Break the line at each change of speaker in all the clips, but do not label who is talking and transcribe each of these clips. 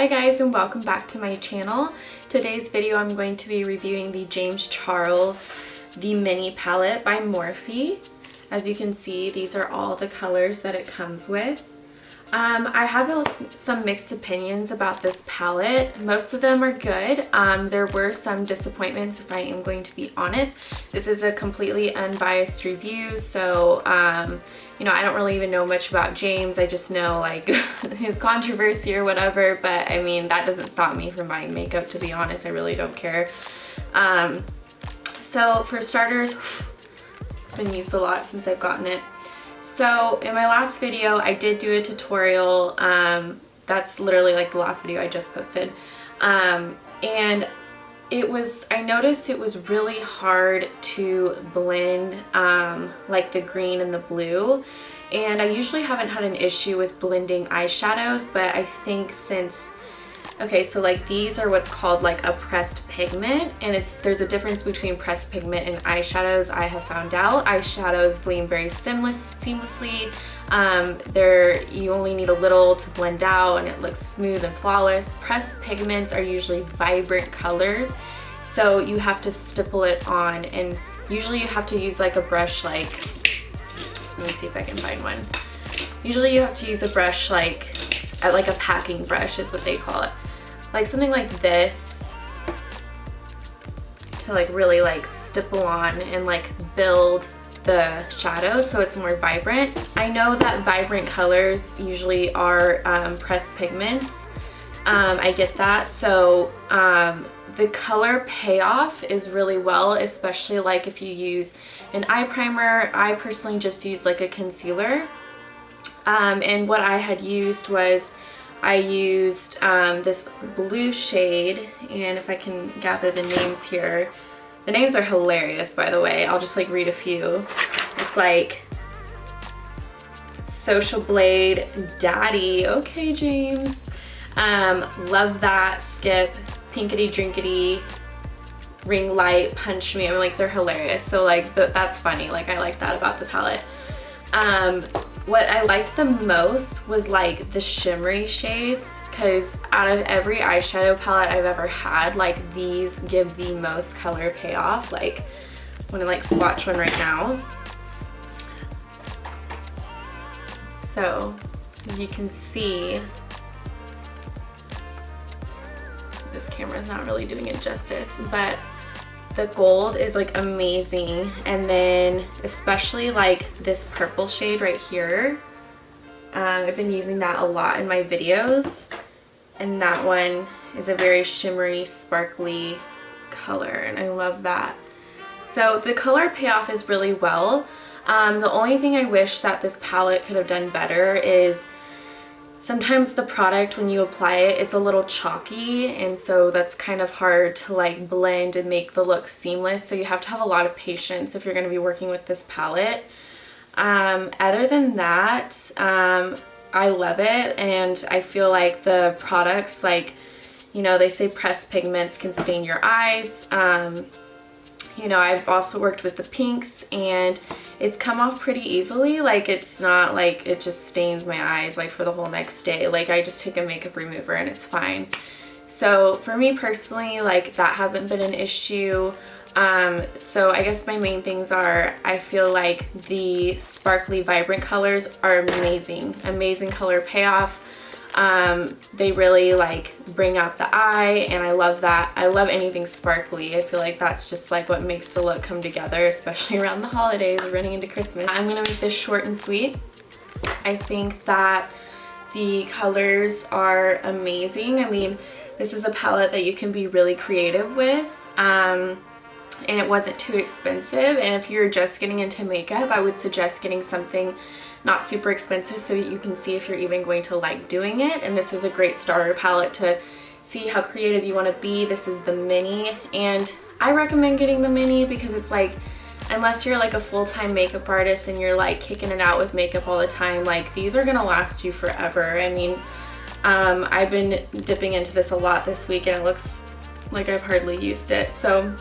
Hi guys, and welcome back to my channel. Today's video I'm going to be reviewing the James Charles The Mini Palette by Morphe. As you can see, these are all the colors that it comes with. I have some mixed opinions about this palette. Most of them are good. There were some disappointments, if I am going to be honest. This is a completely unbiased review, so you know, I don't really even know much about James. I just know like his controversy or whatever, but I mean, that doesn't stop me from buying makeup, to be honest. I really don't care. So for starters, it's been used a lot since I've gotten it. So in my last video, I did do a tutorial. That's literally like the last video I just posted. And I noticed it was really hard to blend like the green and the blue. And I usually haven't had an issue with blending eyeshadows, but I think since, okay, so like these are what's called like a pressed pigment, and there's a difference between pressed pigment and eyeshadows. I have found out eyeshadows blend very seamlessly. You only need a little to blend out and it looks smooth and flawless. Pressed pigments are usually vibrant colors, so you have to stipple it on, and usually you have to use like a brush, like, let me see if I can find one. Usually you have to use a brush like a packing brush is what they call it. Like something like this to like really like stipple on and like build the shadows so it's more vibrant. I know that vibrant colors usually are pressed pigments. I get that. So the color Payoff is really well, especially like if you use an eye primer. I personally just use like a concealer. And what I had used was I used this blue shade, and if I can gather the names here. The names are hilarious, by the way. I'll just like read a few. It's like Social Blade, Daddy, okay James, Love That, Skip, Pinkity Drinkity, Ring Light, Punch Me. I mean, like, they're hilarious. So like that's funny. Like, I like that about the palette. What I liked the most was like the shimmery shades, because out of every eyeshadow palette I've ever had, like these give the most color payoff. Like, I'm gonna like swatch one right now. So as you can see, this camera's not really doing it justice, but the gold is like amazing, and then especially like this purple shade right here. I've been using that a lot in my videos, and that one is a very shimmery, sparkly color, and I love that. So the color Payoff is really well. The only thing I wish that this palette could have done better is sometimes the product, when you apply it, it's a little chalky, and so that's kind of hard to like blend and make the look seamless. So you have to have a lot of patience if you're going to be working with this palette. Other than that, I love it, and I feel like the products, like, you know, they say pressed pigments can stain your eyes. You know, I've also worked with the pinks, and it's come off pretty easily. Like, it's not like it just stains my eyes like for the whole next day. Like, I just take a makeup remover and it's fine. So for me personally, like, that hasn't been an issue. So I guess my main things are, I feel like the sparkly vibrant colors are amazing. Amazing color payoff. They really like bring out the eye, and I love that. I love anything sparkly. I feel like that's just like what makes the look come together, especially around the holidays. We're running into Christmas. I'm gonna make this short and sweet. I think that the colors are amazing. I mean, this is a palette that you can be really creative with, and it wasn't too expensive. And if you're just getting into makeup, I would suggest getting something not super expensive so you can see if you're even going to like doing it. And this is a great starter palette to see how creative you want to be. This is the mini, and I recommend getting the mini because it's like, unless you're like a full-time makeup artist and you're like kicking it out with makeup all the time, like these are gonna last you forever. I mean, I've been dipping into this a lot this week, and it looks like I've hardly used it. So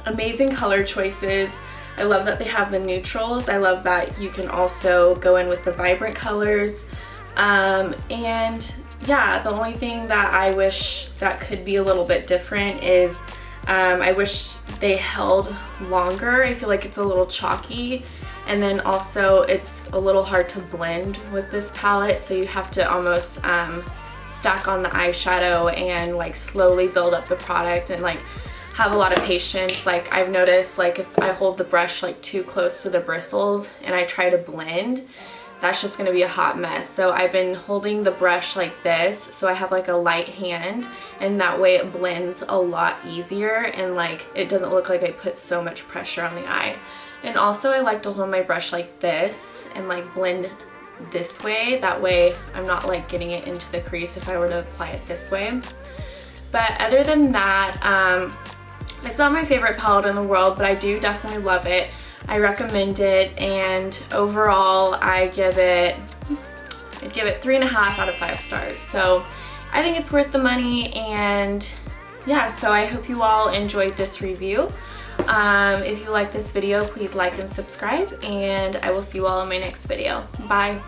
amazing color choices. I love that they have the neutrals. I love that you can also go in with the vibrant colors. And yeah, the only thing that I wish that could be a little bit different is I wish they held longer. I feel like it's a little chalky, and then also it's a little hard to blend with this palette, so you have to almost stack on the eyeshadow and like slowly build up the product and like have a lot of patience. Like I've noticed, like if I hold the brush like too close to the bristles and I try to blend, that's just gonna be a hot mess. So I've been holding the brush like this, so I have like a light hand, and that way it blends a lot easier and like it doesn't look like I put so much pressure on the eye. And also I like to hold my brush like this and like blend this way. That way I'm not like getting it into the crease if I were to apply it this way. But other than that, it's not my favorite palette in the world, but I do definitely love it. I recommend it, and overall I'd give it 3.5 out of 5 stars. So I think it's worth the money, and yeah, so I hope you all enjoyed this review. If you like this video, please like and subscribe, and I will see you all in my next video. Bye.